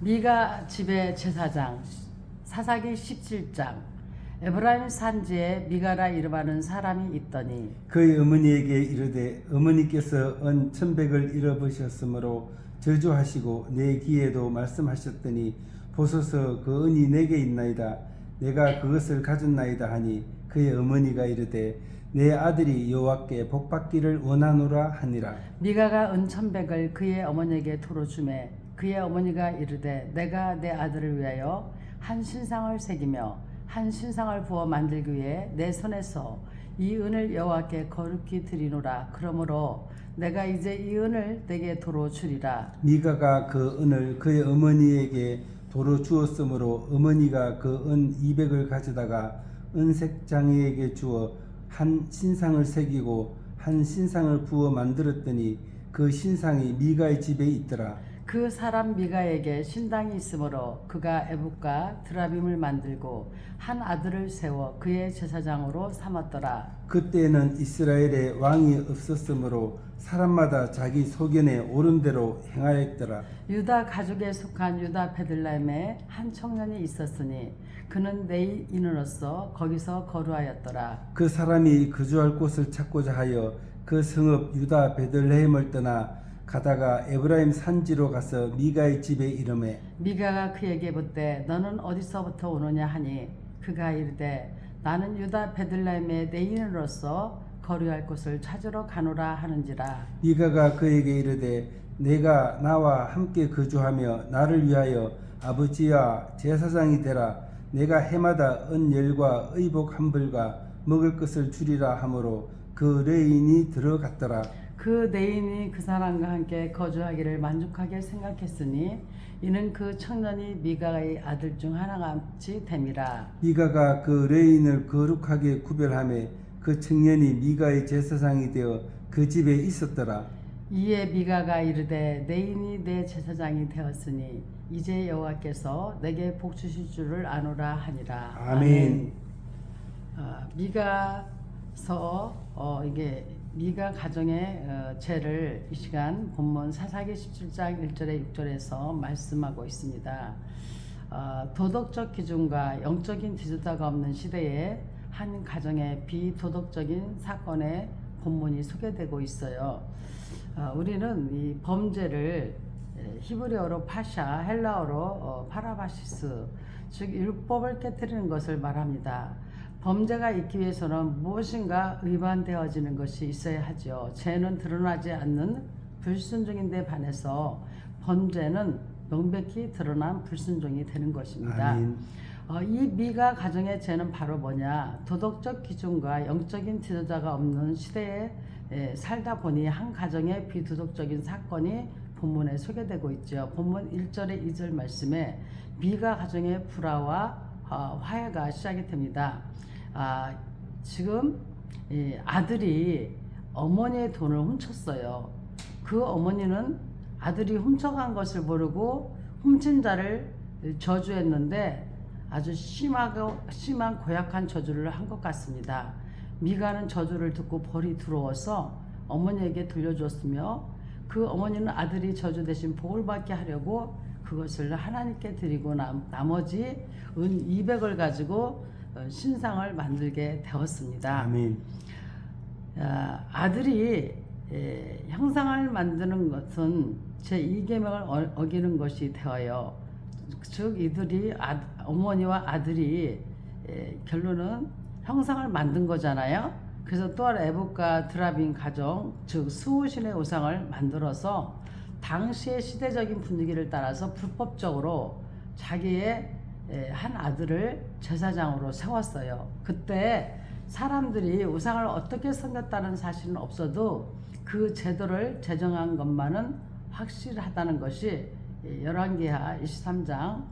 미가 집의 제사장. 사사기 17장. 에브라임 산지에 미가라 이름하는 사람이 있더니 그의 어머니에게 이르되 어머니께서 은 1,100을 잃어버셨으므로 저주하시고 내 귀에도 말씀하셨더니 보소서 그 은이 내게 있나이다. 내가 그것을 가졌나이다 하니 그의 어머니가 이르되 내 아들이 여호와께 복받기를 원하노라 하니라. 미가가 은 1,100을 그의 어머니에게 도로 주매 그의 어머니가 이르되 내가 내 아들을 위하여 한 신상을 새기며 한 신상을 부어 만들기 위해 내 손에서 이 은을 여호와께 거룩히 드리노라. 그러므로 내가 이제 이 은을 내게 도로 주리라. 미가가 그 은을 그의 어머니에게 도로 주었으므로 어머니가 그 은 200을 가져다가 은색 장이에게 주어 한 신상을 새기고 한 신상을 부어 만들었더니 그 신상이 미가의 집에 있더라. 그 사람 미가에게 신당이 있으므로 그가 에봇과 드라빔을 만들고 한 아들을 세워 그의 제사장으로 삼았더라. 그때는 이스라엘에 왕이 없었으므로 사람마다 자기 소견에 옳은 대로 행하였더라. 유다 가족에 속한 유다 베들레헴에 한 청년이 있었으니 그는 내인으로서 거기서 거류하였더라. 그 사람이 거주할 곳을 찾고자 하여 그 성읍 유다 베들레헴을 떠나 가다가 에브라임 산지로 가서 미가의 집에 이르매 미가가 그에게 묻되 너는 어디서부터 오느냐 하니 그가 이르되 나는 유다 베들레헴의 내인으로서 거류할 곳을 찾으러 가노라 하는지라. 미가가 그에게 이르되 내가 나와 함께 거주하며 나를 위하여 아버지와 제사장이 되라. 내가 해마다 은열과 의복 한 벌과 먹을 것을 주리라 하므로 그 레인이 들어갔더라. 그 내인이 그 사람과 함께 거주하기를 만족하게 생각했으니 이는 그 청년이 미가의 아들 중 하나같이 됨이라. 미가가 그 레인을 거룩하게 구별하며 그 청년이 미가의 제사장이 되어 그 집에 있었더라. 이에 미가가 이르되 내인이 내 제사장이 되었으니 이제 여호와께서 내게 복 주실 줄을 아노라 하니라. 아멘. 미가서 이게 미가 가정의 죄를 이 시간 본문 사사기 17장 1절에 6절에서 말씀하고 있습니다. 도덕적 기준과 영적인 지도자가 없는 시대에 한 가정의 비도덕적인 사건의 본문이 소개되고 있어요. 우리는 이 범죄를 히브리어로 파샤, 헬라어로 파라바시스, 즉 율법을 깨뜨리는 것을 말합니다. 범죄가 있기 위해서는 무엇인가 위반되어지는 것이 있어야 하죠. 죄는 드러나지 않는 불순종인데 반해서 범죄는 명백히 드러난 불순종이 되는 것입니다. 이 미가 가정의 죄는 바로 뭐냐? 도덕적 기준과 영적인 지도자가 없는 시대에 살다 보니 한 가정의 비도덕적인 사건이 본문에 소개되고 있죠. 본문 1절에 2절 말씀에 미가 가정의 불화와 화해가 시작이 됩니다. 지금 아들이 어머니의 돈을 훔쳤어요. 그 어머니는 아들이 훔쳐간 것을 모르고 훔친 자를 저주했는데 아주 심한 고약한 저주를 한 것 같습니다. 미가는 저주를 듣고 벌이 들어와서 어머니에게 돌려줬으며 그 어머니는 아들이 저주 대신 복을 받게 하려고 그것을 하나님께 드리고 나머지 은 200을 가지고 신상을 만들게 되었습니다. 아멘. 아들이 형상을 만드는 것은 제2계명을 어기는 것이 되어요. 즉 이들이 어머니와 아들이 결론은 형상을 만든 거잖아요. 그래서 또한 에봇과 드라빔 가정, 즉 수호신의 우상을 만들어서 당시의 시대적인 분위기를 따라서 불법적으로 자기의 한 아들을 제사장으로 세웠어요. 그때 사람들이 우상을 어떻게 섬겼다는 사실은 없어도 그 제도를 제정한 것만은 확실하다는 것이 열왕기하 23장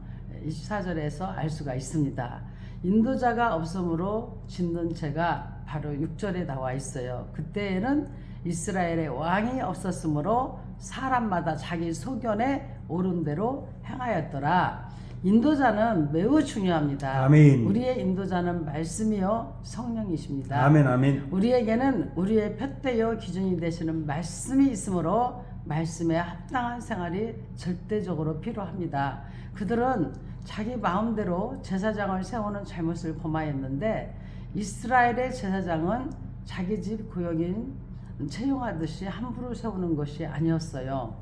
24절에서 알 수가 있습니다. 인도자가 없으므로 짓는 죄가 바로 6절에 나와 있어요. 그때에는 이스라엘에 왕이 없었으므로 사람마다 자기 소견에 옳은 대로 행하였더라. 인도자는 매우 중요합니다. 아멘. 우리의 인도자는 말씀이요 성령이십니다. 아멘. 아멘. 우리에게는 우리의 푯대요 기준이 되시는 말씀이 있으므로 말씀에 합당한 생활이 절대적으로 필요합니다. 그들은 자기 마음대로 제사장을 세우는 잘못을 범하였는데 이스라엘의 제사장은 자기 집 구역인 채용하듯이 함부로 세우는 것이 아니었어요.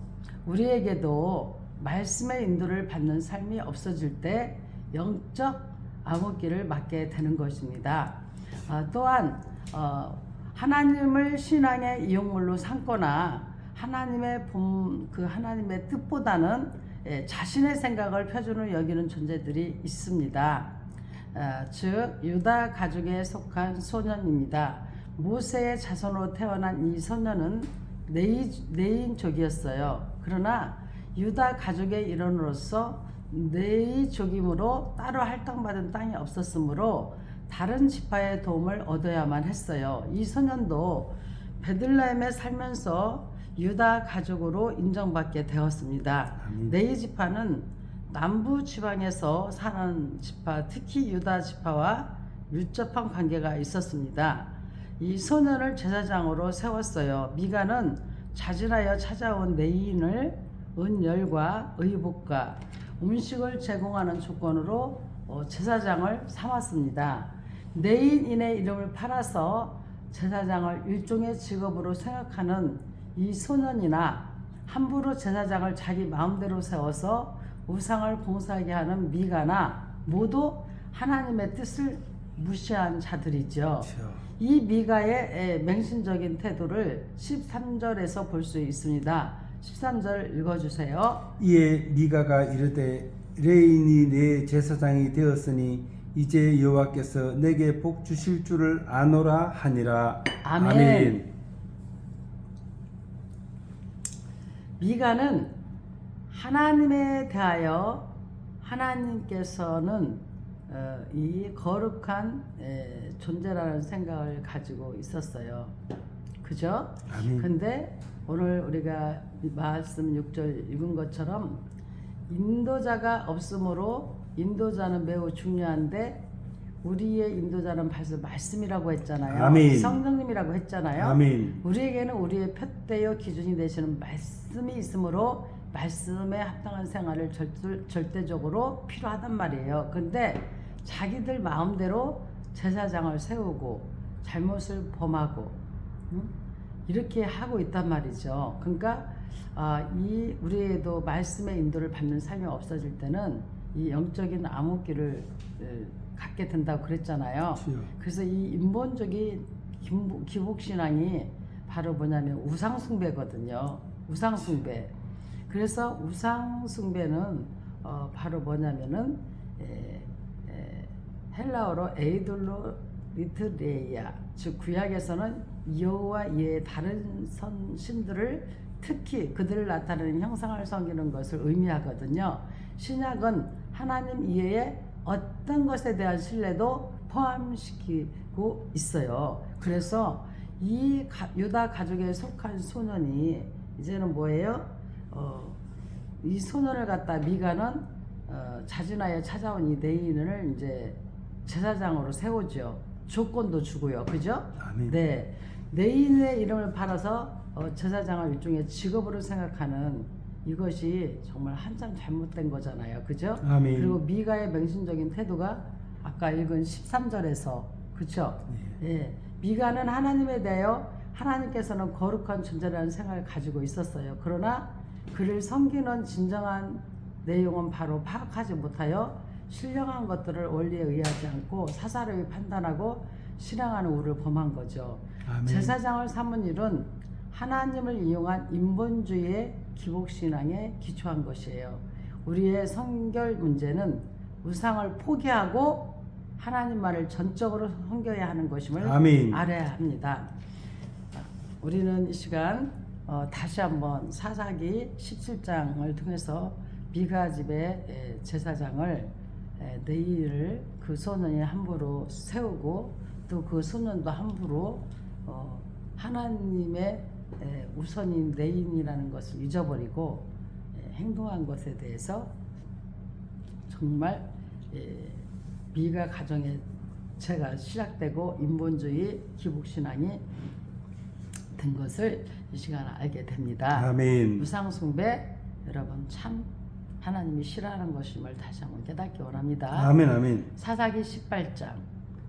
우리에게도 말씀의 인도를 받는 삶이 없어질 때 영적 암흑기를 맞게 되는 것입니다. 또한 하나님을 신앙의 이용물로 삼거나 하나님의 하나님의 뜻보다는 자신의 생각을 표준으로 여기는 존재들이 있습니다. 즉 유다 가족에 속한 소년입니다. 모세의 자손으로 태어난 이 소년은 네인족이었어요. 그러나 유다 가족의 일원으로서 네이족이므로 따로 할당받은 땅이 없었으므로 다른 지파의 도움을 얻어야만 했어요. 이 소년도 베들레헴에 살면서 유다 가족으로 인정받게 되었습니다. 네이 지파는 남부 지방에서 사는 지파, 특히 유다 지파와 밀접한 관계가 있었습니다. 이 소년을 제사장으로 세웠어요. 미가는 자진하여 찾아온 네인을 은열과 의복과 음식을 제공하는 조건으로 제사장을 삼았습니다. 네인인의 이름을 팔아서 제사장을 일종의 직업으로 생각하는 이 소년이나 함부로 제사장을 자기 마음대로 세워서 우상을 봉사하게 하는 미가나 모두 하나님의 뜻을 무시한 자들이죠. 그렇죠. 이 미가의 맹신적인 태도를 13절에서 볼 수 있습니다. 13절 읽어주세요. 이에 미가가 이르되 레인이 내 제사장이 되었으니 이제 여호와께서 내게 복 주실 줄을 아노라 하니라. 아멘. 미가는 하나님에 대하여 하나님께서는 이 거룩한 존재라는 생각을 가지고 있었어요. 그죠? 아멘. 근데 오늘 우리가 말씀 6절 읽은 것처럼 인도자가 없으므로 인도자는 매우 중요한데 우리의 인도자는 벌써 말씀이라고 했잖아요. 아멘. 성령님이라고 했잖아요. 아멘. 우리에게는 우리의 표대요 기준이 되시는 말씀이 있으므로 말씀에 합당한 생활을 절대적으로 필요하단 말이에요. 근데 자기들 마음대로 제사장을 세우고 잘못을 범하고 이렇게 하고 있단 말이죠. 그러니까 이 우리에도 말씀의 인도를 받는 삶이 없어질 때는 이 영적인 암흑기를 갖게 된다고 그랬잖아요. 그렇죠. 그래서 이 인본적인 기복신앙이 바로 뭐냐면 우상숭배거든요. 우상숭배. 그래서 우상숭배는 바로 뭐냐면은 헬라어로 에이돌로 리트레이아, 즉 구약에서는 여호와 이외의 다른 신들을 특히 그들을 나타내는 형상을 섬기는 것을 의미하거든요. 신약은 하나님 이외의 어떤 것에 대한 신뢰도 포함시키고 있어요. 그래서 이 유다 가족에 속한 소년이 이제는 뭐예요? 이 소년을 갖다 미가는 자진하여 찾아온 이 네인을 이제 제사장으로 세우죠. 조건도 주고요. 그죠? 아멘. 네. 네인의 이름을 팔아서 제사장을 일종의 직업으로 생각하는 이것이 정말 한참 잘못된 거잖아요. 그죠? 아멘. 그리고 미가의 맹신적인 태도가 아까 읽은 13절에서 그쵸? 예. 미가는 하나님에 대하여 하나님께서는 거룩한 존재라는 생각을 가지고 있었어요. 그러나 그를 섬기는 진정한 내용은 바로 파악하지 못하여 신령한 것들을 원리에 의하지 않고 사사로이 판단하고 신앙하는 우를 범한 거죠. 아멘. 제사장을 삼은 일은 하나님을 이용한 인본주의의 기복신앙에 기초한 것이에요. 우리의 성결 문제는 우상을 포기하고 하나님만을 전적으로 섬겨야 하는 것임을 아멘. 알아야 합니다. 우리는 이 시간 다시 한번 사사기 17장을 통해서 미가 집의 제사장을 네일을 그 소년이 함부로 세우고 또 그 소년도 함부로 하나님의 우선인 네인이라는 것을 잊어버리고 행동한 것에 대해서 정말 미가 가정의 죄가 시작되고 인본주의 기복신앙이 된 것을 이 시간 알게 됩니다. 아멘. 우상 숭배 여러분 참 하나님이 싫어하는 것임을 다시 한번 깨닫기 원합니다. 아멘. 아멘. 사사기 18장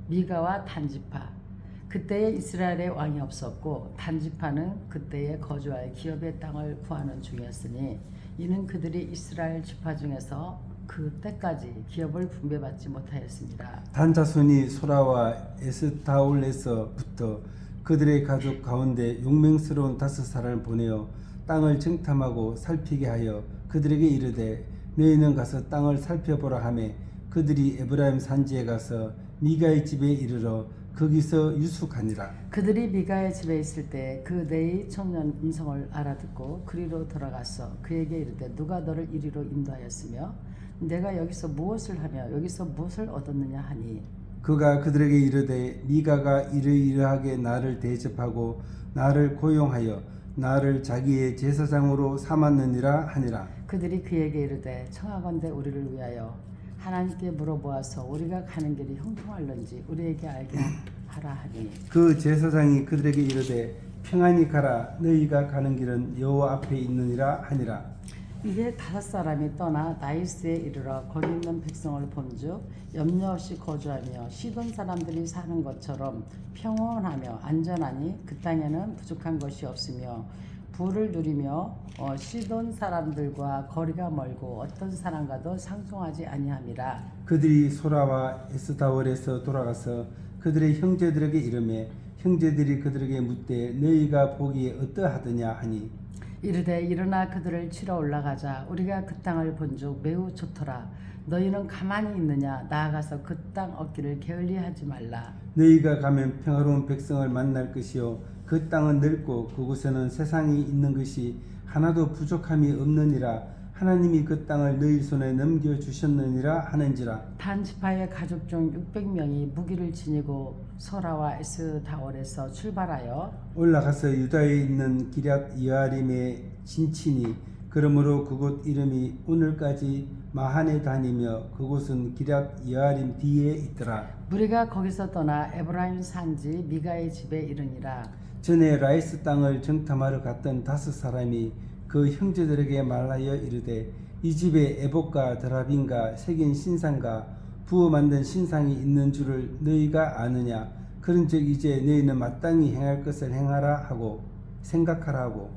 미가와 단지파. 그때에 이스라엘에 왕이 없었고 단지파는 그때에 거주할 기업의 땅을 구하는 중이었으니 이는 그들이 이스라엘 지파 중에서 그 때까지 기업을 분배받지 못하였습니다. 단 자손이 소라와 에스타올에서부터 그들의 가족 가운데 용맹스러운 5사람을 보내어 땅을 정탐하고 살피게 하여 그들에게 이르되 너희는 가서 땅을 살펴보라 하매 그들이 에브라임 산지에 가서 미가의 집에 이르러 거기서 유숙하니라. 그들이 미가의 집에 있을 때 그 네의 청년 음성을 알아듣고 그리로 돌아가서 그에게 이르되 누가 너를 이리로 인도하였으며 내가 여기서 무엇을 하며 여기서 무엇을 얻었느냐 하니 그가 그들에게 이르되 미가가 이러이러하게 나를 대접하고 나를 고용하여 나를 자기의 제사장으로 삼았느니라 하니라. 그들이 그에게 이르되 청하건대 우리를 위하여 하나님께 물어보아서 우리가 가는 길이 형통할런지 우리에게 알게 하라 하니 그 제사장이 그들에게 이르되 평안히 가라 너희가 가는 길은 여호와 앞에 있느니라 하니라. 이에 5사람이 떠나 나이스에 이르러 거기 있는 백성을 본즉 염려 없이 거주하며 시돈 사람들이 사는 것처럼 평온하며 안전하니 그 땅에는 부족한 것이 없으며 부를 누리며 시돈 사람들과 거리가 멀고 어떤 사람과도 상종하지 아니함이라. 그들이 소라와 에스타올에서 돌아가서 그들의 형제들에게 이르매 형제들이 그들에게 묻되 너희가 보기에 어떠하더냐 하니 이르되 일어나 그들을 치러 올라가자. 우리가 그 땅을 본즉 매우 좋더라. 너희는 가만히 있느냐? 나아가서 그 땅 얻기를 게을리하지 말라. 너희가 가면 평화로운 백성을 만날 것이요 그 땅은 넓고 그곳에는 세상이 있는 것이 하나도 부족함이 없느니라. 하나님이 그 땅을 너희 손에 넘겨 주셨느니라 하는지라. 단지파의 가족 중 600명이 무기를 지니고 소라와 에스다올에서 출발하여 올라가서 유다에 있는 기럇 여아림에 진치니 그러므로 그곳 이름이 오늘까지 마한에 다니며 그곳은 기럇 여아림 뒤에 있더라. 무리가 거기서 떠나 에브라임 산지 미가의 집에 이르니라. 전에 라이스 땅을 정탐하러 갔던 5사람이 그 형제들에게 말하여 이르되 이 집에 에봇과 드라빈과 새긴 신상과 부어 만든 신상이 있는 줄을 너희가 아느냐. 그런즉 이제 너희는 마땅히 행할 것을 행하라 하고 생각하라 하고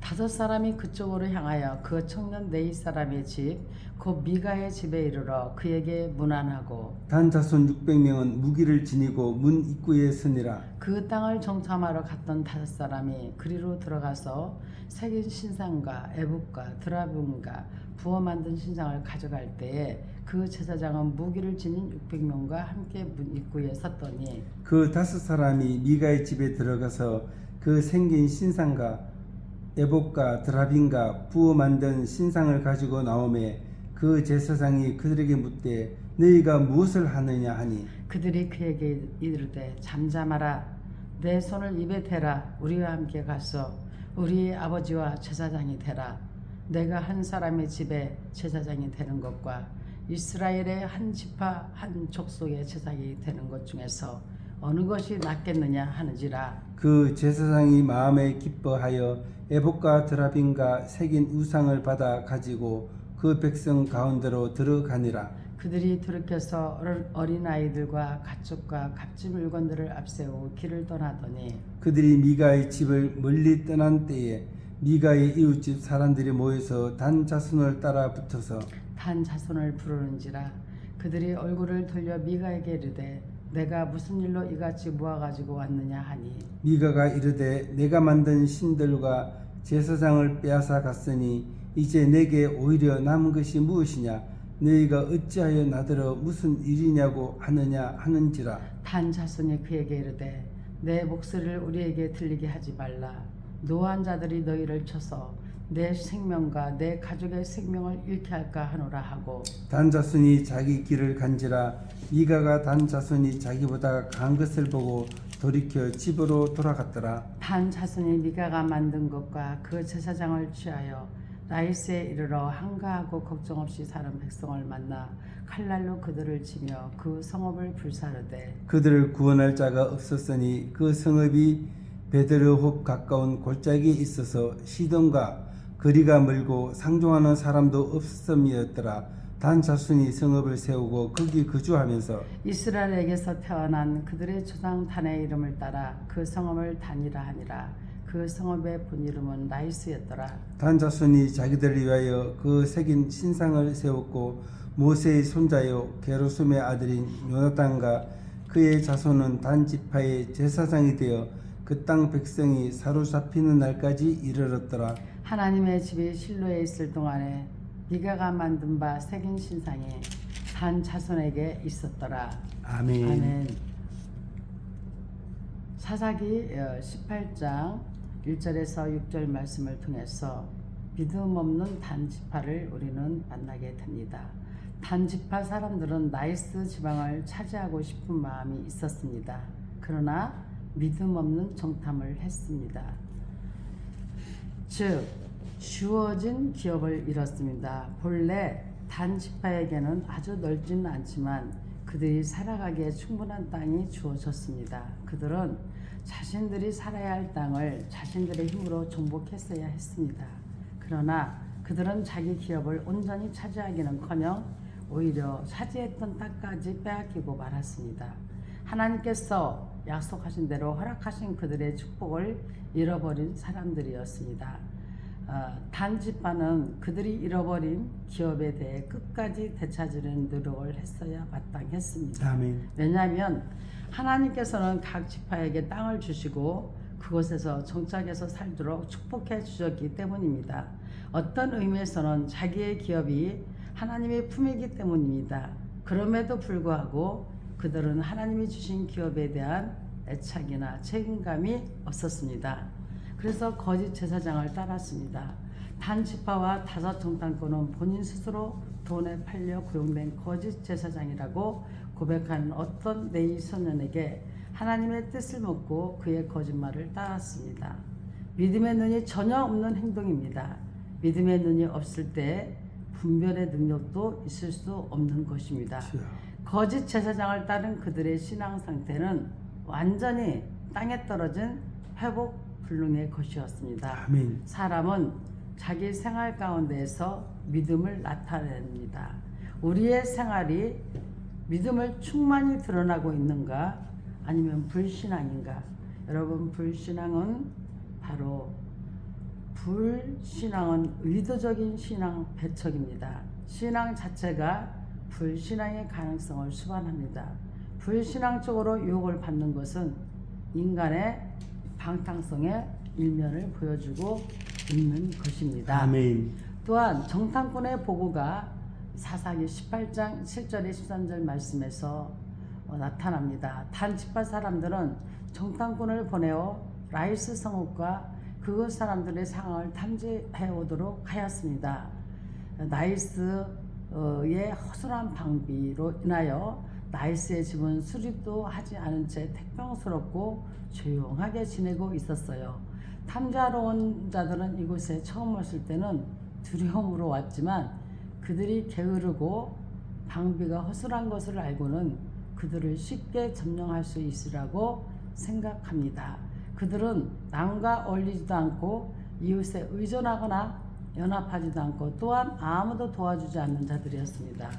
5사람이 그쪽으로 향하여 그 청년 네이 사람의 집 곧 미가의 집에 이르러 그에게 문안하고 단 자손 600명은 무기를 지니고 문 입구에 서니라. 그 땅을 정탐하러 갔던 5사람이 그리로 들어가서 새긴 신상과 에봇과 드라분과 부어 만든 신상을 가져갈 때에 그 제사장은 무기를 지닌 600명과 함께 문 입구에 섰더니 그 5사람이 미가의 집에 들어가서 그 생긴 신상과 에봇과 드라빈과 부어 만든 신상을 가지고 나오매 그 제사장이 그들에게 묻되 너희가 무엇을 하느냐 하니 그들이 그에게 이르되 잠잠하라. 내 손을 입에 대라. 우리와 함께 가서 우리 아버지와 제사장이 되라. 내가 한 사람의 집에 제사장이 되는 것과 이스라엘의 한 지파 한 족속의 제사장이 되는 것 중에서 어느 것이 낫겠느냐 하는지라. 그 제사장이 마음에 기뻐하여 에봇과 드라빈과 새긴 우상을 받아 가지고 그 백성 가운데로 들어가니라. 그들이 돌이켜서 어린아이들과 가축과 값진 물건들을 앞세우고 길을 떠나더니 그들이 미가의 집을 멀리 떠난 때에 미가의 이웃집 사람들이 모여서 단 자손을 따라 붙어서 단 자손을 부르는지라. 그들이 얼굴을 돌려 미가에게 이르되 내가 무슨 일로 이같이 모아가지고 왔느냐 하니 미가가 이르되 내가 만든 신들과 제사장을 빼앗아 갔으니 이제 내게 오히려 남은 것이 무엇이냐. 너희가 어찌하여 나더러 무슨 일이냐고 하느냐 하는지라. 단 자손이 그에게 이르되 내 목소리를 우리에게 들리게 하지 말라. 노한 자들이 너희를 쳐서 내 생명과 내 가족의 생명을 잃게 할까 하노라 하고 단 자손이 자기 길을 간지라. 미가가 단 자손이 자기보다 강한 것을 보고 돌이켜 집으로 돌아갔더라. 단 자손이 미가가 만든 것과 그 제사장을 취하여 라이스에 이르러 한가하고 걱정 없이 사는 백성을 만나 칼날로 그들을 치며 그 성읍을 불사르되 그들을 구원할 자가 없었으니 그 성읍이 베드르홉 가까운 골짜기에 있어서 시돈과 거리가 멀고 상종하는 사람도 없음이었더라. 단 자손이 성읍을 세우고 거기 거주하면서 이스라엘에게서 태어난 그들의 조상 단의 이름을 따라 그 성읍을 단이라 하니라. 그 성읍의 본 이름은 라이스였더라. 단 자손이 자기들을 위하여 그 새긴 신상을 세웠고 모세의 손자요 게르솜의 아들인 요나단과 그의 자손은 단 지파의 제사장이 되어 그 땅 백성이 사로잡히는 날까지 이르렀더라. 하나님의 집이 실로에 있을 동안에 미가가 만든 바 새긴 신상이 단 자손에게 있었더라. 아멘. 아멘. 사사기 18장 1절에서 6절 말씀을 통해서 믿음 없는 단지파를 우리는 만나게 됩니다. 단지파 사람들은 나이스 지방을 차지하고 싶은 마음이 있었습니다. 그러나 믿음 없는 정탐을 했습니다. 즉 주어진 기업을 잃었습니다. 본래 단지파에게는 아주 넓지는 않지만 그들이 살아가기에 충분한 땅이 주어졌습니다. 그들은 자신들이 살아야 할 땅을 자신들의 힘으로 정복했어야 했습니다. 그러나 그들은 자기 기업을 온전히 차지하기는커녕 오히려 차지했던 땅까지 빼앗기고 말았습니다. 하나님께서 약속하신 대로 허락하신 그들의 축복을 잃어버린 사람들이었습니다. 단지파는 그들이 잃어버린 기업에 대해 끝까지 되찾으려는 노력을 했어야 마땅했습니다. 아멘. 왜냐하면 하나님께서는 각 지파에게 땅을 주시고 그곳에서 정착해서 살도록 축복해 주셨기 때문입니다. 어떤 의미에서는 자기의 기업이 하나님의 품이기 때문입니다. 그럼에도 불구하고 그들은 하나님이 주신 기업에 대한 애착이나 책임감이 없었습니다. 그래서 거짓 제사장을 따랐습니다. 단지파와 다섯 정탐꾼은 본인 스스로 돈에 팔려 고용된 거짓 제사장이라고 고백하는 어떤 네이 소년에게 하나님의 뜻을 묻고 그의 거짓말을 따랐습니다. 믿음의 눈이 전혀 없는 행동입니다. 믿음의 눈이 없을 때 분별의 능력도 있을 수 없는 것입니다. 거짓 제사장을 따른 그들의 신앙 상태는 완전히 땅에 떨어진 회복 불능의 것이었습니다. 아멘. 사람은 자기 생활 가운데에서 믿음을 나타냅니다. 우리의 생활이 믿음을 충만히 드러나고 있는가 아니면 불신앙인가? 여러분, 불신앙은 의도적인 신앙 배척입니다. 신앙 자체가 불신앙의 가능성을 수반합니다. 불신앙 쪽으로 유혹을 받는 것은 인간의 방탕성의 일면을 보여주고 있는 것입니다. 아멘. 또한 정탐꾼의 보고가 사사기 18장 7절에 13절 말씀에서 나타납니다. 단지파 사람들은 정탐꾼을 보내어 라이스 성읍과 그곳 사람들의 상황을 탐지해 오도록 하였습니다. 나이스의 허술한 방비로 인하여 나이스의 집은 수리도 하지 않은 채 태평스럽고 조용하게 지내고 있었어요. 탐지하러 온 자들은 이곳에 처음 왔을 때는 두려움으로 왔지만 그들이 게으르고 방비가 허술한 것을 알고는 그들을 쉽게 점령할 수 있으라고 생각합니다. 그들은 남과 어울리지도 않고 이웃에 의존하거나 연합하지도 않고 또한 아무도 도와주지 않는 자들이었습니다.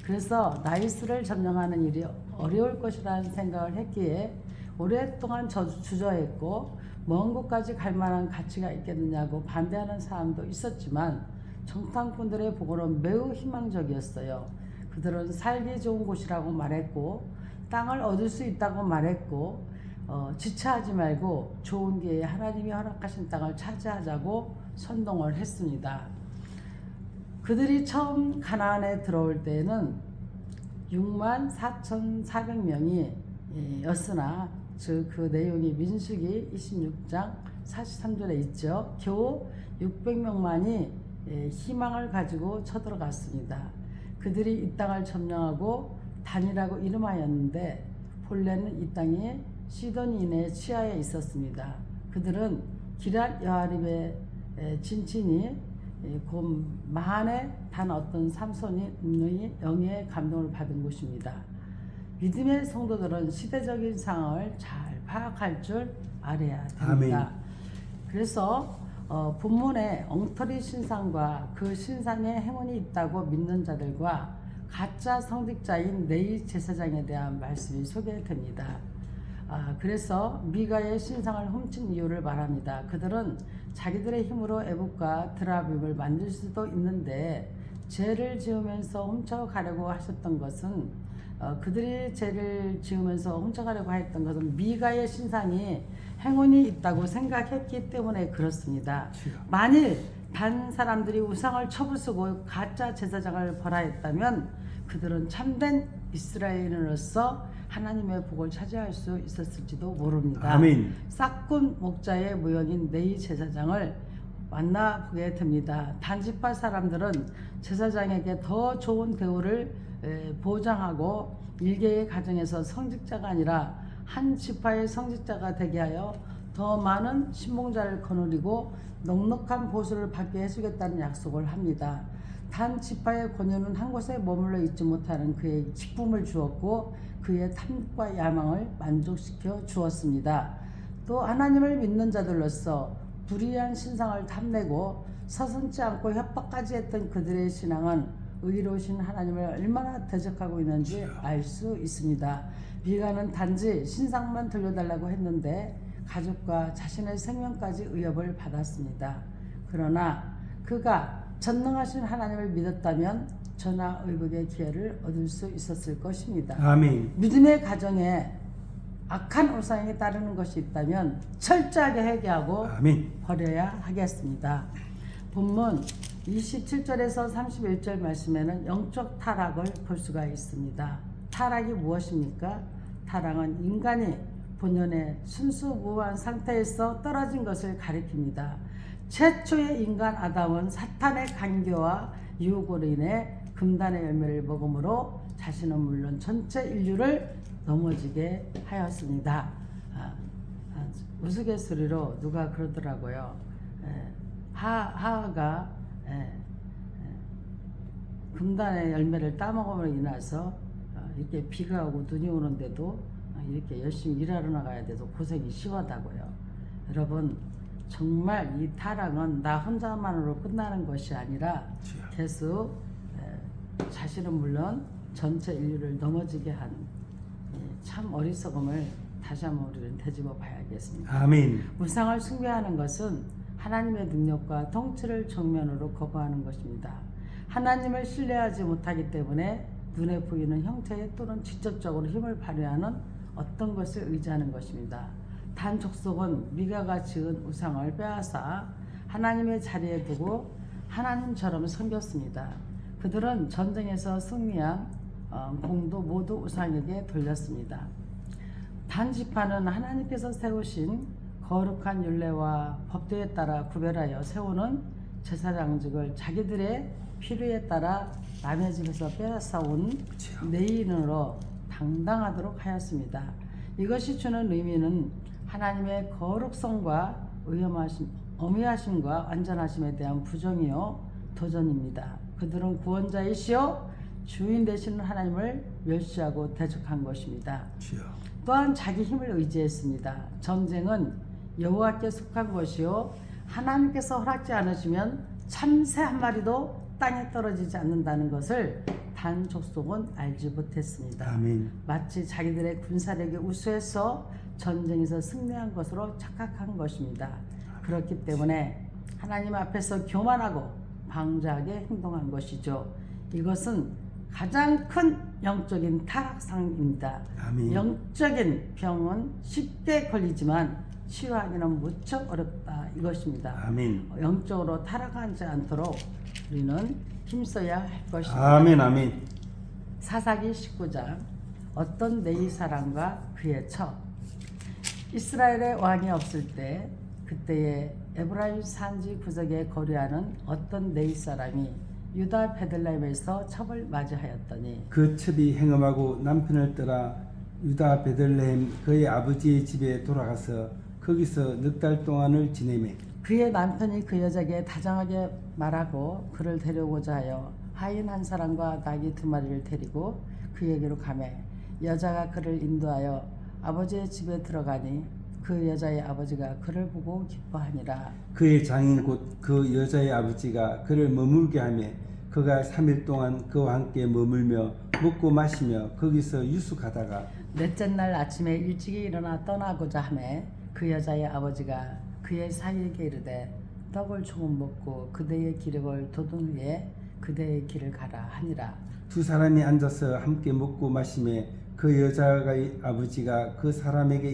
그래서 나이스를 점령하는 일이 어려울 것이라는 생각을 했기에 오랫동안 주저했고 먼 곳까지 갈 만한 가치가 있겠느냐고 반대하는 사람도 있었지만 정탐꾼들의 보고는 매우 희망적이었어요. 그들은 살기 좋은 곳이라고 말했고 땅을 얻을 수 있다고 말했고 지체하지 말고 좋은 기회에 하나님이 허락하신 땅을 차지하자고 선동을 했습니다. 그들이 처음 가나안에 들어올 때에는 64,400명이 였으나 그 내용이 민수기 26장 43절에 있죠. 겨우 600명만이 희망을 가지고 쳐들어갔습니다. 그들이 이 땅을 점령하고 단이라고 이름하였는데 본래는 이 땅이 시돈인의 치하에 있었습니다. 그들은 기럇 여아립의 진친이 곧 마한에 단 어떤 삼손이 영의 감동을 받은 곳입니다. 믿음의 성도들은 시대적인 상황을 잘 파악할 줄 알아야 됩니다. 아멘. 그래서 본문의 엉터리 신상과 그 신상에 행운이 있다고 믿는 자들과 가짜 성직자인 네이 제사장에 대한 말씀이 소개됩니다. 그래서 미가의 신상을 훔친 이유를 말합니다. 그들은 자기들의 힘으로 애국과 드라빔을 만들 수도 있는데 죄를 지으면서 훔쳐가려고 하셨던 것은 그들이 죄를 지으면서 훔쳐가려고 했던 것은 미가의 신상이 행운이 있다고 생각했기 때문에 그렇습니다. 만일 단 사람들이 우상을 쳐부수고 가짜 제사장을 벌하였다면 그들은 참된 이스라엘인으로서 하나님의 복을 차지할 수 있었을지도 모릅니다. 아멘. 싹군 목자의 무역인 네이 제사장을 만나보게 됩니다. 단지파 사람들은 제사장에게 더 좋은 대우를 보장하고 일개의 가정에서 성직자가 아니라 한 지파의 성직자가 되게 하여 더 많은 신봉자를 거느리고 넉넉한 보수를 받게 해주겠다는 약속을 합니다. 단 지파의 권유는 한 곳에 머물러 있지 못하는 그의 기쁨을 주었고 그의 탐과 야망을 만족시켜 주었습니다. 또 하나님을 믿는 자들로서 불의한 신상을 탐내고 서슴지 않고 협박까지 했던 그들의 신앙은 의로우신 하나님을 얼마나 대적하고 있는지 알 수 있습니다. 미가는 단지 신상만 들려달라고 했는데 가족과 자신의 생명까지 위협을 받았습니다. 그러나 그가 전능하신 하나님을 믿었다면 전화의복의 기회를 얻을 수 있었을 것입니다. 아멘. 믿음의 가정에 악한 우상에 따르는 것이 있다면 철저하게 회개하고 아멘. 버려야 하겠습니다. 본문 27절에서 31절 말씀에는 영적 타락을 볼 수가 있습니다. 타락이 무엇입니까? 타락은 인간이 본연의 순수무한 상태에서 떨어진 것을 가리킵니다. 최초의 인간 아담은 사탄의 간교와 유혹으로 인해 금단의 열매를 먹음으로 자신은 물론 전체 인류를 넘어지게 하였습니다. 우스갯소리로 누가 그러더라고요. 하하가 금단의 열매를 따먹음으로 인해서 이렇게 비가 오고 눈이 오는데도 이렇게 열심히 일하러 나가야 돼서 고생이 심하다고요. 여러분 정말 이 타락은 나 혼자만으로 끝나는 것이 아니라 계속 자신은 물론 전체 인류를 넘어지게 한 참 어리석음을 다시 한번 우리는 되짚어 봐야겠습니다. 아멘. 우상을 숭배하는 것은 하나님의 능력과 통치를 정면으로 거부하는 것입니다. 하나님을 신뢰하지 못하기 때문에 눈에 보이는 형태 또는 직접적으로 힘을 발휘하는 어떤 것을 의지하는 것입니다. 단 족속은 미가가 지은 우상을 빼앗아 하나님의 자리에 두고 하나님처럼 섬겼습니다. 그들은 전쟁에서 승리한 공도 모두 우상에게 돌렸습니다. 단 지파는 하나님께서 세우신 거룩한 율례와 법도에 따라 구별하여 세우는 제사장직을 자기들의 필요에 따라 남의 집에서 빼앗아온 내인으로 당당하도록 하였습니다. 이것이 주는 의미는 하나님의 거룩성과 어미하심과 완전하심에 대한 부정이요 도전입니다. 그들은 구원자이시요 주인 되시는 하나님을 멸시하고 대적한 것입니다. 또한 자기 힘을 의지했습니다. 전쟁은 여호와께 속한 것이요 하나님께서 허락지 않으시면 참새 한 마리도 땅에 떨어지지 않는다는 것을 단 족속은 알지 못했습니다. 아멘. 마치 자기들의 군사력이 우수해서 전쟁에서 승리한 것으로 착각한 것입니다. 그렇기 때문에 하나님 앞에서 교만하고 방자하게 행동한 것이죠. 이것은 가장 큰 영적인 타락상입니다. 아멘. 영적인 병은 쉽게 걸리지만 치유하기는 무척 어렵다 이것입니다. 아멘. 영적으로 타락하지 않도록 우리는 힘써야 할 것입니다. 아멘. 아멘. 사사기 19장 어떤 네이 사람과 그의 처. 이스라엘의 왕이 없을 때 그때의 에브라임 산지 구석에 거류하는 어떤 네이 사람이 유다 베들레헴에서 첩을 맞이하였더니 그 첩이 행음하고 남편을 떠나 유다 베들레헴 그의 아버지의 집에 돌아가서 거기서 넉 달 동안을 지내매 그의 남편이 그 여자에게 다정하게 말하고 그를 데려오고자 하여 하인 한 사람과 나귀 2마리를 데리고 그에게로 가매 여자가 그를 인도하여 아버지의 집에 들어가니 그 여자의 아버지가 그를 보고 기뻐하니라. 그의 장인 곧 그 여자의 아버지가 그를 머물게 하며 그가 3일 동안 그와 함께 머물며 먹고 마시며 거기서 유숙하다가 넷째 날 아침에 일찍이 일어나 떠나고자 하매 그 여자의 아버지가 그의 사위에게 이르되 떡을 조금 먹고 그대의 기력을 돋운 후에 그대의 길을 가라 하니라. 두 사람이 앉아서 함께 먹고 마시며 그 여자의 아버지가 그 사람에게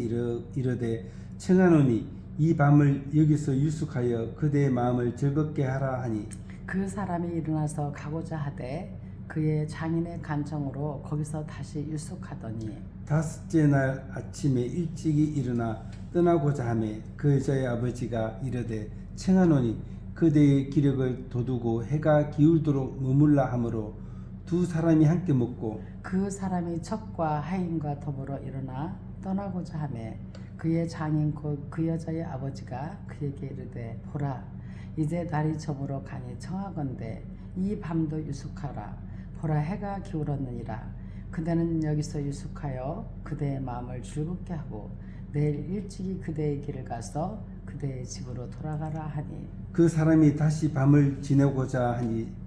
이르되 청하노니 이 밤을 여기서 유숙하여 그대의 마음을 즐겁게 하라 하니 그 사람이 일어나서 가고자 하되 그의 장인의 간청으로 거기서 다시 유숙하더니 다섯째 날 아침에 일찍이 일어나 떠나고자 하며 그 여자의 아버지가 이르되 청하노니 그대의 기력을 돋우고 해가 기울도록 머물라 하므로 두 사람이 함께 먹고 그 사람이 척과 하인과 더불어 일어나 떠나고자 하며 그의 장인 곧 그 여자의 아버지가 그에게 이르되 보라 이제 날이 저물어 가니 청하건대 이 밤도 유숙하라. 보라 해가 기울었느니라. 그대는 여기서 유숙하여 그대의 마음을 즐겁게 하고 내일 일찍이 그대의 길을 가서 그대의 집으로 돌아가라 하니 그 사람이 다시 밤을 지내고자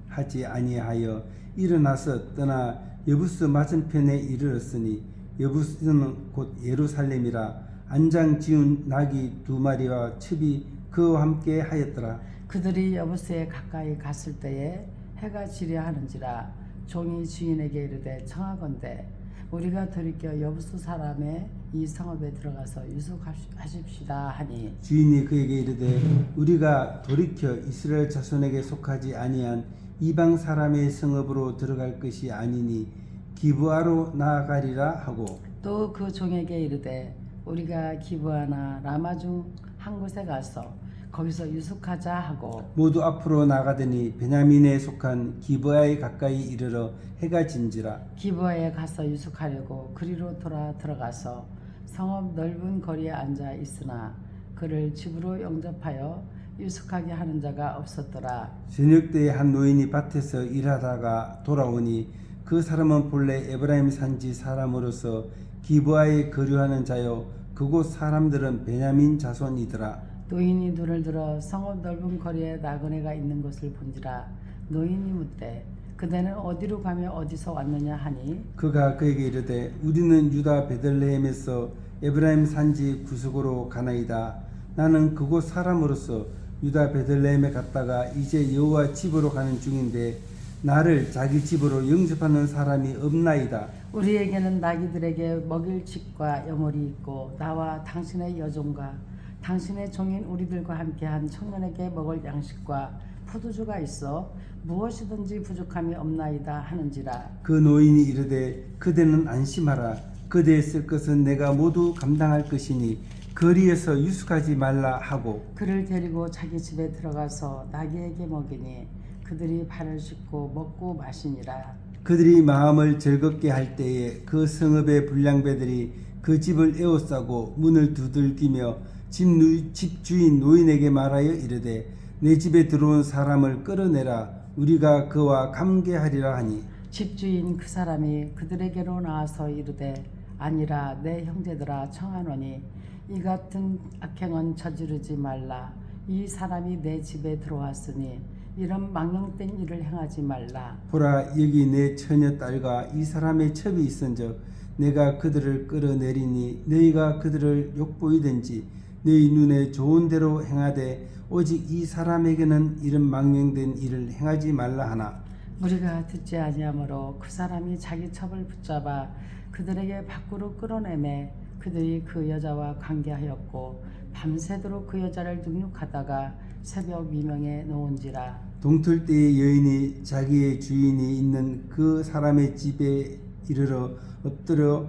하지 아니하여 일어나서 떠나 여부스 맞은편에 이르렀으니 여부스는 곧 예루살렘이라 안장 지운 낙이 2마리와 첩이 그와 함께 하였더라. 그들이 여부스에 가까이 갔을 때에 해가 지려 하는지라 종이 주인에게 이르되 청하건대 우리가 돌이켜 여부스 사람의 이 성읍에 들어가서 유숙하십시다 하니 주인이 그에게 이르되 우리가 돌이켜 이스라엘 자손에게 속하지 아니한 이방 사람의 성읍으로 들어갈 것이 아니니 기브아로 나아가리라 하고 또 그 종에게 이르되 우리가 기브아나 라마 중 한 곳에 가서 거기서 유숙하자 하고 모두 앞으로 나가더니 베냐민에 속한 기브아에 가까이 이르러 해가 진지라. 기브아에 가서 유숙하려고 그리로 들어가서 성읍 넓은 거리에 앉아 있으나 그를 집으로 영접하여 유숙하게 하는 자가 없었더라. 저녁 때에 한 노인이 밭에서 일하다가 돌아오니 그 사람은 본래 에브라임 산지 사람으로서 기브아에 거류하는 자요 그곳 사람들은 베냐민 자손이더라. 노인이 눈을 들어 성읍 넓은 거리에 나그네가 있는 것을 본지라. 노인이 묻되 그대는 어디로 가며 어디서 왔느냐 하니 그가 그에게 이르되 우리는 유다 베들레헴에서 에브라임 산지 구석으로 가나이다. 나는 그곳 사람으로서 유다 베들레헴에 갔다가 이제 여호와 집으로 가는 중인데 나를 자기 집으로 영접하는 사람이 없나이다. 우리에게는 나귀들에게 먹일 집과 여물이 있고 나와 당신의 여종과 당신의 종인 우리들과 함께한 청년에게 먹을 양식과 포도주가 있어 무엇이든지 부족함이 없나이다 하는지라. 그 노인이 이르되 그대는 안심하라. 그대의 쓸 것은 내가 모두 감당할 것이니 거리에서 유숙하지 말라 하고 그를 데리고 자기 집에 들어가서 나귀에게 먹이니 그들이 발을 씻고 먹고 마시니라. 그들이 마음을 즐겁게 할 때에 그 성읍의 불량배들이 그 집을 에워싸고 문을 두들기며 집 주인 노인에게 말하여 이르되 내 집에 들어온 사람을 끌어내라. 우리가 그와 감개하리라 하니 집주인 그 사람이 그들에게로 나와서 이르되 아니라 내 형제들아 청하노니 이 같은 악행은 저지르지 말라. 이 사람이 내 집에 들어왔으니 이런 망령된 일을 행하지 말라. 보라 여기 내 처녀 딸과 이 사람의 첩이 있은즉 내가 그들을 끌어내리니 너희가 그들을 욕보이든지 너희 눈에 좋은 대로 행하되 오직 이 사람에게는 이런 망령된 일을 행하지 말라 하나 우리가 듣지 아니하므로 그 사람이 자기 첩을 붙잡아 그들에게 밖으로 끌어내매 그들이 그 여자와 관계하였고 밤새도록 그 여자를 능욕하다가 새벽 미명에 놓은지라. 동틀 때의 여인이 자기의 주인이 있는 그 사람의 집에 이르러 엎드려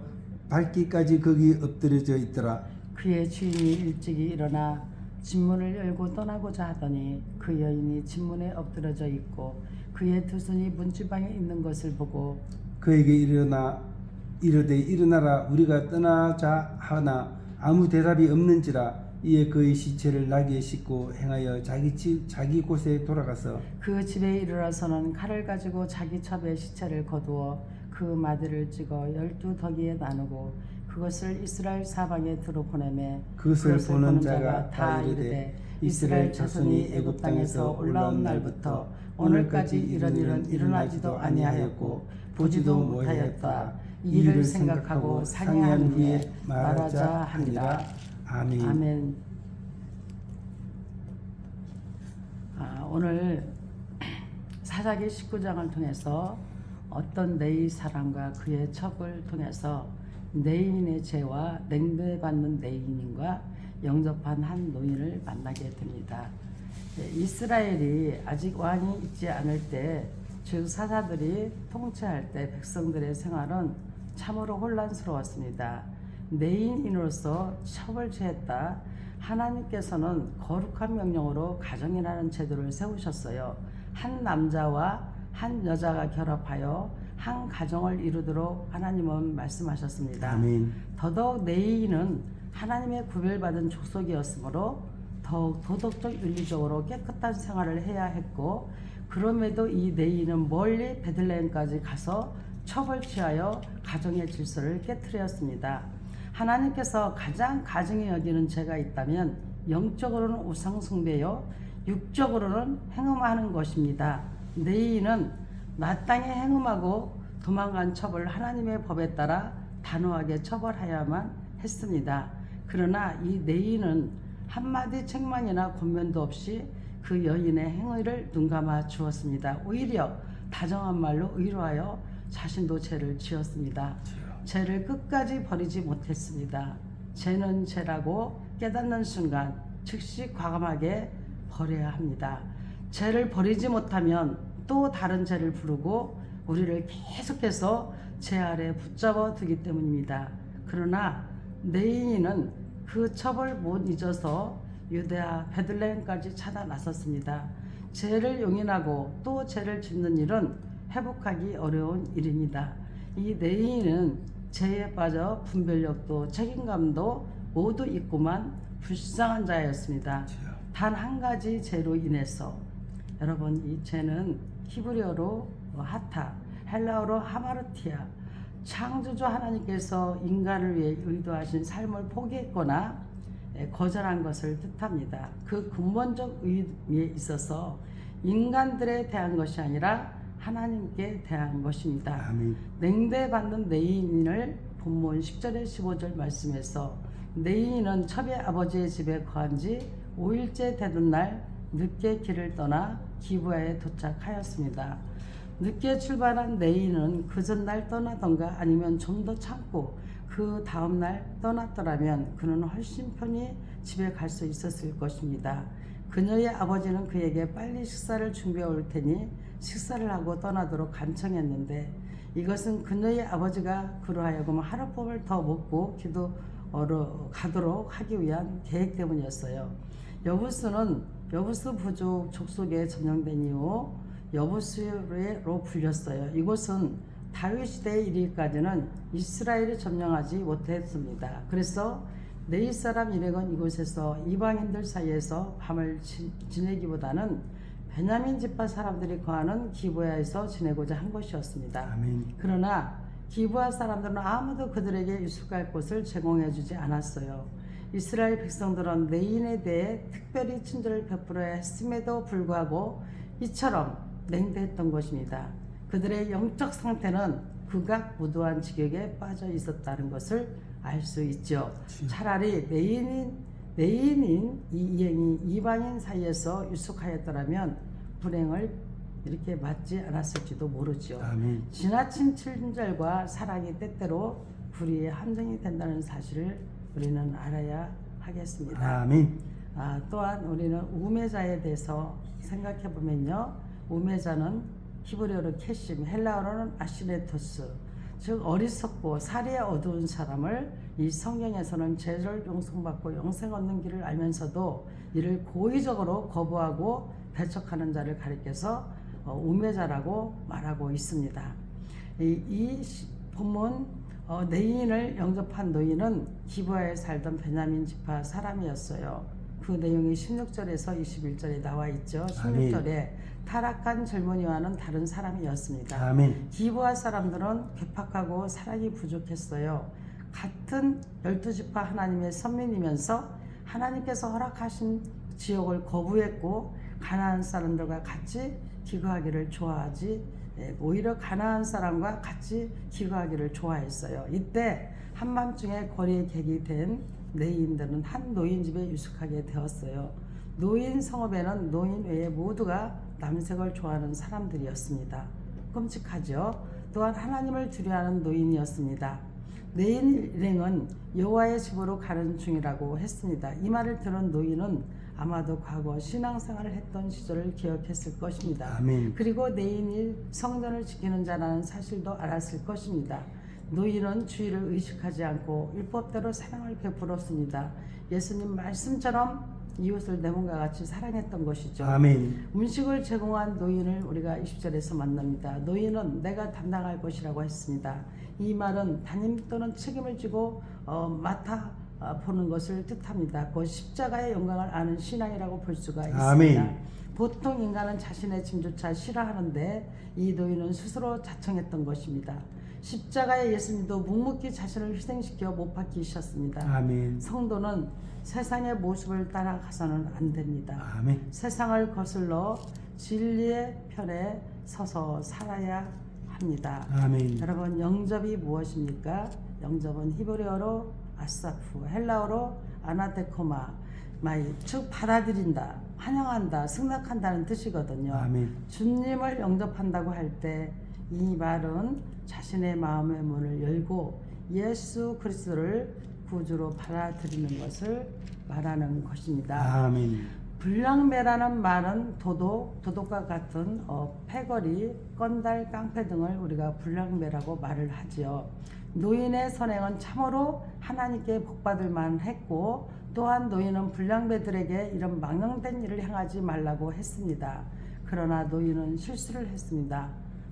밟기까지 거기 엎드려져 있더라. 그의 주인이 일찍이 일어나 집문을 열고 떠나고자 하더니 그 여인이 집문에 엎드려져 있고 그의 두 손이 문지방에 있는 것을 보고 그에게 이르되 일어나라 우리가 떠나자 하나 아무 대답이 없는지라. 이에 그의 시체를 나귀에 싣고 행하여 자기 곳에 돌아가서 그 집에 이르러서는 칼을 가지고 자기 첩의 시체를 거두어 그 마디를 찍어 12더기에 나누고 그것을 이스라엘 사방에 들어보내매 그것을 보는 자가 다 이르되 이스라엘 자손이 애굽 땅에서 올라온 날부터 오늘까지 이런 일은 일어나지도 아니하였고 보지도 못하였다. 이 일을 생각하고 상의한 후에 말하자 하니라. 아멘. 아멘. 오늘 사사기 19장을 통해서 어떤 네이 사람과 그의 첩을 통해서 네인의 죄와 냉대받는 네인과 영접한 한 노인을 만나게 됩니다. 이스라엘이 아직 왕이 있지 않을 때, 즉 사사들이 통치할 때 백성들의 생활은 참으로 혼란스러웠습니다. 네인으로서 첩을 취했다. 하나님께서는 거룩한 명령으로 가정이라는 제도를 세우셨어요. 한 남자와 한 여자가 결합하여 한 가정을 이루도록 하나님은 말씀하셨습니다. 아멘. 더더욱 네인은 하나님의 구별받은 족속이었으므로 더욱 도덕적 윤리적으로 깨끗한 생활을 해야 했고, 그럼에도 이 네인은 멀리 베들레헴까지 가서 첩을 취하여 가정의 질서를 깨트렸습니다. 하나님께서 가장 가증히 여기는 죄가 있다면 영적으로는 우상 숭배요, 육적으로는 행음하는 것입니다. 네인은 마땅히 행음하고 도망간 첩을 하나님의 법에 따라 단호하게 처벌해야만 했습니다. 그러나 이 네인은 한마디 책망이나 권면도 없이 그 여인의 행위를 눈감아 주었습니다. 오히려 다정한 말로 위로하여 자신도 죄를 지었습니다. 죄를 끝까지 버리지 못했습니다. 죄는 죄라고 깨닫는 순간 즉시 과감하게 버려야 합니다. 죄를 버리지 못하면 또 다른 죄를 부르고 우리를 계속해서 죄 아래 붙잡아 두기 때문입니다. 그러나 네인은 그 첩을 못 잊어서 유대아 베들레헴까지 찾아 나섰습니다. 죄를 용인하고 또 죄를 짓는 일은 회복하기 어려운 일입니다. 이 네인은 죄에 빠져 분별력도 책임감도 모두 있고만 불쌍한 자였습니다. 단 한 가지 죄로 인해서, 여러분, 이 죄는 히브리어로 하타, 헬라어로 하마르티아, 창조주 하나님께서 인간을 위해 의도하신 삶을 포기했거나 거절한 것을 뜻합니다. 그 근본적 의미에 있어서 인간들에 대한 것이 아니라 하나님께 대한 것입니다. 아멘. 냉대받는 네인을 본문 10절에 15절 말씀에서, 네인은 첩의 아버지의 집에 거한 지 5일째 되던 날 늦게 길을 떠나 기브아에 도착하였습니다. 늦게 출발한 네인은 그 전날 떠나던가 아니면 좀 더 참고 그 다음날 떠났더라면 그는 훨씬 편히 집에 갈 수 있었을 것입니다. 그녀의 아버지는 그에게 빨리 식사를 준비해 올 테니 식사를 하고 떠나도록 간청했는데, 이것은 그녀의 아버지가 그로 하여금 하룻밤을 더 먹고 기도하러 가도록 하기 위한 계획 때문이었어요. 여부수는 여부수 부족 족속에 점령된 이후 여부수로 불렸어요. 이곳은 다윗 시대에 이르기까지는 이스라엘이 점령하지 못했습니다. 그래서 네이 사람 이렉은 이곳에서 이방인들 사이에서 밤을 지내기보다는 베냐민 지파 사람들이 거하는 기브아에서 지내고자 한 것이었습니다. 아멘. 그러나 기브아 사람들은 아무도 그들에게 유숙할 곳을 제공해 주지 않았어요. 이스라엘 백성들은 네인에 대해 특별히 친절을 베풀어야 했음에도 불구하고 이처럼 냉대했던 것입니다. 그들의 영적 상태는 극악무도한 지경에 빠져 있었다는 것을 알 수 있죠. 차라리 네인인 이 이행이 이방인 사이에서 유숙하였더라면 불행을 이렇게 맞지 않았을지도 모르죠. 아멘. 지나친 친절과 사랑이 때때로 불의의 함정이 된다는 사실을 우리는 알아야 하겠습니다. 아멘. 또한 우리는 우매자에 대해서 생각해 보면요, 우매자는 히브리어로 캐심, 헬라어로는 아시네토스, 즉 어리석고 사리에 어두운 사람을 이 성경에서는 죄를 용서받고 영생 얻는 길을 알면서도 이를 고의적으로 거부하고 배척하는 자를 가리켜서 우매자라고 말하고 있습니다. 이 본문 네인을 영접한 노인은 기브아에 살던 베냐민 지파 사람이었어요. 그 내용이 16절에서 21절에 나와 있죠. 16절에 타락한 젊은이와는 다른 사람이었습니다. 아멘. 기브아 사람들은 괴팍하고 사랑이 부족했어요. 같은 12지파 하나님의 선민이면서 하나님께서 허락하신 지역을 거부했고 가나안 사람들과 같이 기거하기를 좋아하지 오히려 가나안 사람과 같이 기거하기를 좋아했어요. 이때 한밤중에 거리에 객이 된 레위인들은 한 노인 집에 유숙하게 되었어요. 노인 성읍에는 노인 외에 모두가 남색을 좋아하는 사람들이었습니다. 끔찍하죠. 또한 하나님을 두려워하는 노인이었습니다. 내일 일행은 여호와의 집으로 가는 중이라고 했습니다. 이 말을 들은 노인은 아마도 과거 신앙생활을 했던 시절을 기억했을 것입니다. 아멘. 그리고 내인이 성전을 지키는 자라는 사실도 알았을 것입니다. 노인은 주의를 의식하지 않고 율법대로 사랑을 베풀었습니다. 예수님 말씀처럼 이웃을 내 몸과 같이 사랑했던 것이죠. 아멘. 음식을 제공한 노인을 우리가 20절에서 만납니다. 노인은 내가 담당할 것이라고 했습니다. 이 말은 담임 또는 책임을 지고 맡아 보는 것을 뜻합니다. 그 십자가의 영광을 아는 신앙이라고 볼 수가 있습니다. 아멘. 보통 인간은 자신의 짐조차 싫어하는데 이 노인은 스스로 자청했던 것입니다. 십자가의 예수님도 묵묵히 자신을 희생시켜 못 박히셨습니다. 아멘. 성도는 세상의 모습을 따라가서는 안 됩니다. 아멘. 세상을 거슬러 진리의 편에 서서 살아야 합니다. 아멘. 여러분, 영접이 무엇입니까? 영접은 히브리어로 아사프, 헬라어로 아나데코마, 즉 받아들인다, 환영한다, 승낙한다는 뜻이거든요. 아멘. 주님을 영접한다고 할 때 이 말은 자신의 마음의 문을 열고 예수 그리스도를 구주로 받아들이는 것을 말하는 것입니다. 아멘. 불량배라는 말은 도덕과 같은 패거리, 건달, 깡패 등을 우리가 불량배라고 말을 하지요. 노인의 선행은 참으로 하나님께 복받을 만했고 또한 노인은 불량배들에게 이런 망령된 일을 행하지 말라고 했습니다. 그러나 노인은 실수를 했습니다.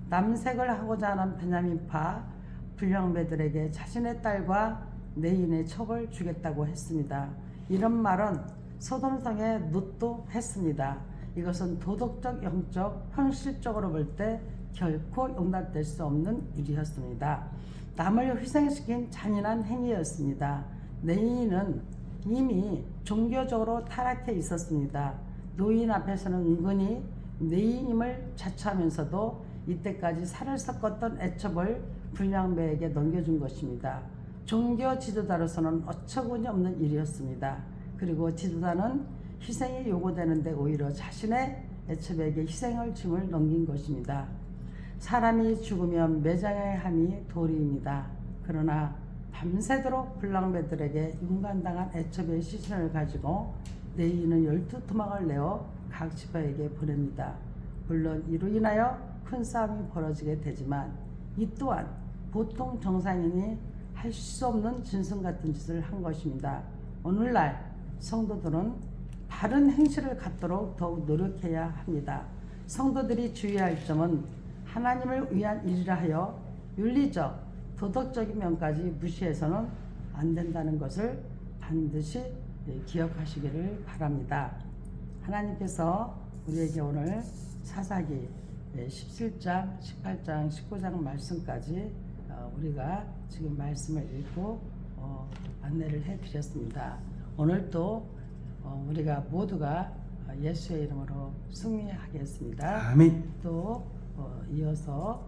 남색을 하고자 하는 베냐민파 불량배들에게 자신의 딸과 내인의 첩을 주겠다고 했습니다. 이런 말은 소돔성에 노또했습니다. 이것은 도덕적, 영적, 현실적으로 볼 때 결코 용납될 수 없는 일이었습니다. 남을 희생시킨 잔인한 행위였습니다. 내인은 이미 종교적으로 타락해 있었습니다. 노인 앞에서는 은근히 내인임을 자처하면서도 이때까지 살을 섞었던 애첩을 불량배에게 넘겨준 것입니다. 종교 지도자로서는 어처구니 없는 일이었습니다. 그리고 지도자는 희생이 요구되는데 오히려 자신의 애첩에게 희생을 짐을 넘긴 것입니다. 사람이 죽으면 매장해야 함이 도리입니다. 그러나 밤새도록 불량배들에게 윤관당한 애첩의 시신을 가지고 내인은 12토막을 내어 각 지파에게 보냅니다. 물론 이로 인하여 큰 싸움이 벌어지게 되지만 이 또한 보통 정상인이 할 수 없는 짐승 같은 짓을 한 것입니다. 오늘날 성도들은 바른 행실을 갖도록 더욱 노력해야 합니다. 성도들이 주의할 점은 하나님을 위한 일이라 하여 윤리적, 도덕적인 면까지 무시해서는 안 된다는 것을 반드시 기억하시기를 바랍니다. 하나님께서 우리에게 오늘 사사기 17장, 18장, 19장 말씀까지 우리가 지금 말씀을 읽고 안내를 해 드렸습니다. 오늘 또 우리가 모두가 예수의 이름으로 승리하겠습니다. 아멘. 또 이어서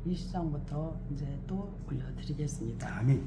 이 시장부터 이제 또 올려드리겠습니다. 아멘.